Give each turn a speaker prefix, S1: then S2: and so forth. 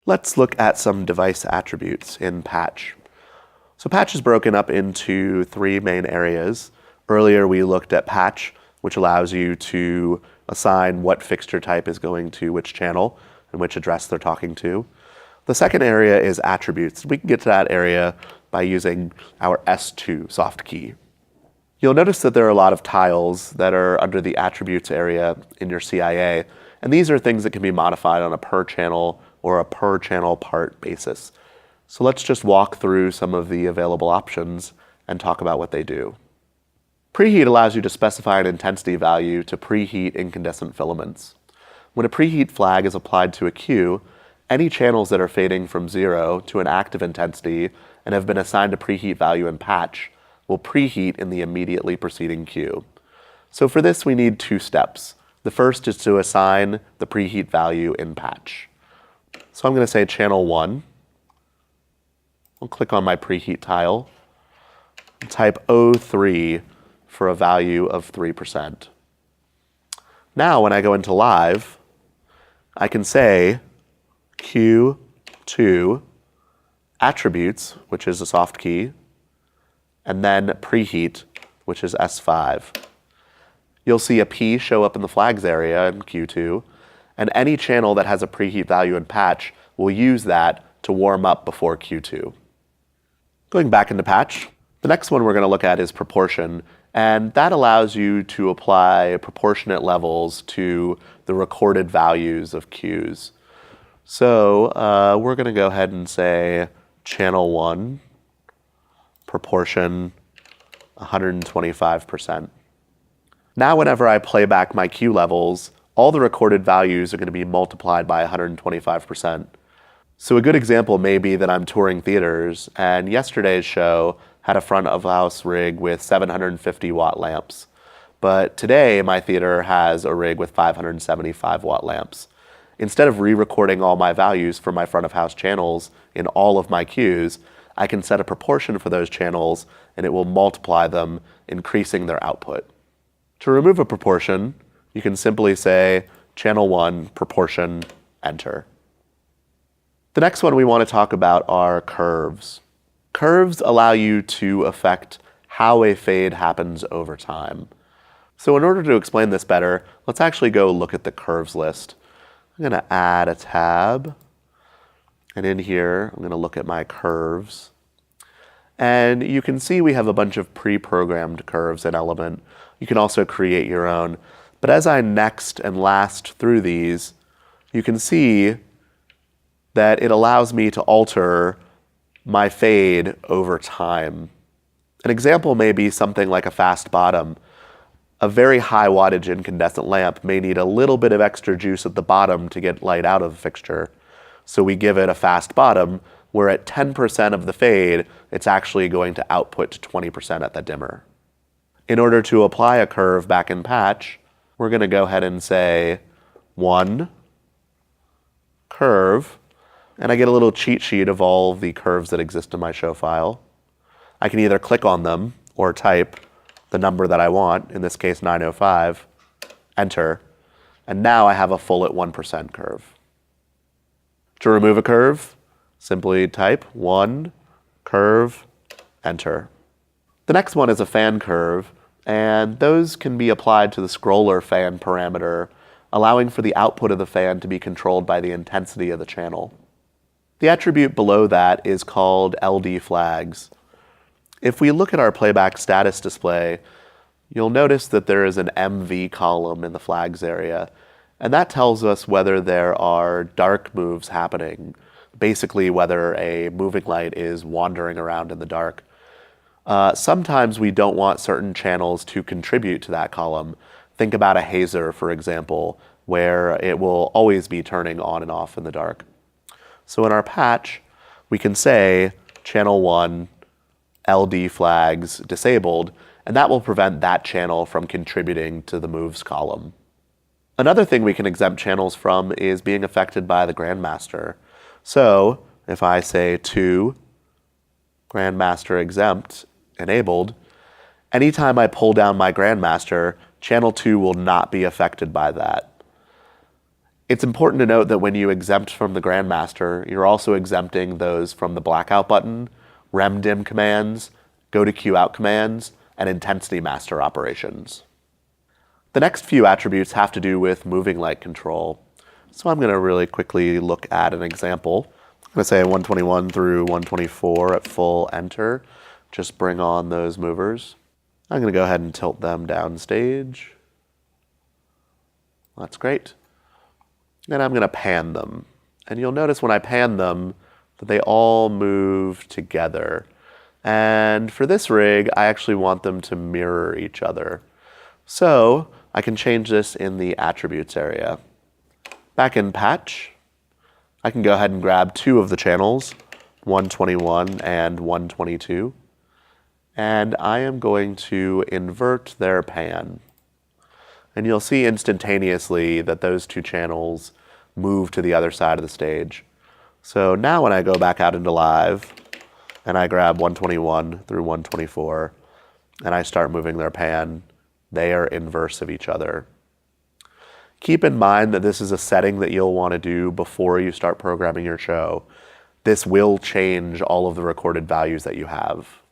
S1: Let's look at some device attributes in Patch. So Patch is broken up into three main areas. Earlier we looked at Patch, which allows you to assign what fixture type is going to which channel and which address they're talking to. The second area is attributes. We can get to that area by using our S2 soft key. You'll notice that there are a lot of tiles that are under the attributes area in your CIA, and these are things that can be modified on a per channel or a per channel part basis. So let's just walk through some of the available options and talk about what they do. Preheat allows you to specify an intensity value to preheat incandescent filaments. When a preheat flag is applied to a queue, any channels that are fading from 0 to an active intensity and have been assigned a preheat value in Patch will preheat in the immediately preceding queue. So for this we need two steps. The first is to assign the preheat value in Patch. So I'm going to say channel 1. I'll click on my preheat tile and type 03 for a value of 3%. Now when I go into live, I can say Q2 attributes, which is a soft key, and then preheat, which is S5. You'll see a P show up in the flags area in Q2, and any channel that has a preheat value in Patch will use that to warm up before Q2. Going back into Patch, the next one we're going to look at is proportion, and that allows you to apply proportionate levels to the recorded values of queues. So we're going to go ahead and say channel 1, proportion 125%. Now whenever I play back my queue levels, all the recorded values are going to be multiplied by 125%. So a good example may be that I'm touring theaters, and yesterday's show had a front of house rig with 750 watt lamps. But today my theater has a rig with 575 watt lamps. Instead of re-recording all my values for my front of house channels in all of my queues, I can set a proportion for those channels and it will multiply them, increasing their output. To remove a proportion, you can simply say channel 1 proportion, enter. The next one we want to talk about are curves. Curves allow you to affect how a fade happens over time. So in order to explain this better, let's actually go look at the curves list. I'm going to add a tab, and in here I'm going to look at my curves. And you can see we have a bunch of pre-programmed curves in Element. You can also create your own. But as I next and last through these, you can see that it allows me to alter my fade over time. An example may be something like a fast bottom. A very high wattage incandescent lamp may need a little bit of extra juice at the bottom to get light out of the fixture. So we give it a fast bottom, where at 10% of the fade, it's actually going to output to 20% at the dimmer. In order to apply a curve back in Patch, we're going to go ahead and say 1 curve, and I get a little cheat sheet of all the curves that exist in my show file. I can either click on them or type the number that I want, in this case 905, enter, and now I have a full at 1% curve. To remove a curve, simply type 1 curve, enter. The next one is a fan curve, and those can be applied to the scroller fan parameter, allowing for the output of the fan to be controlled by the intensity of the channel. The attribute below that is called LD flags. If we look at our playback status display, you'll notice that there is an MV column in the flags area, and that tells us whether there are dark moves happening, basically whether a moving light is wandering around in the dark. Sometimes we don't want certain channels to contribute to that column. Think about a hazer, for example, where it will always be turning on and off in the dark. So in our Patch, we can say channel 1 LD flags disabled, and that will prevent that channel from contributing to the moves column. Another thing we can exempt channels from is being affected by the Grandmaster. So if I say 2 Grandmaster exempt enabled, anytime I pull down my Grandmaster, channel 2 will not be affected by that. It's important to note that when you exempt from the Grandmaster, you're also exempting those from the blackout button, rem dim commands, go to queue out commands, and intensity master operations. The next few attributes have to do with moving light control. So I'm going to really quickly look at an example. I'm going to say 121 through 124 at full enter. Just bring on those movers. I'm going to go ahead and tilt them downstage. That's great. And I'm going to pan them. And you'll notice when I pan them that they all move together. And for this rig, I actually want them to mirror each other. So I can change this in the attributes area. Back in patch, I can go ahead and grab two of the channels, 121 and 122. And I am going to invert their pan. And you'll see instantaneously that those two channels move to the other side of the stage. So now when I go back out into live and I grab 121 through 124 and I start moving their pan, they are inverse of each other. Keep in mind that this is a setting that you'll want to do before you start programming your show. This will change all of the recorded values that you have.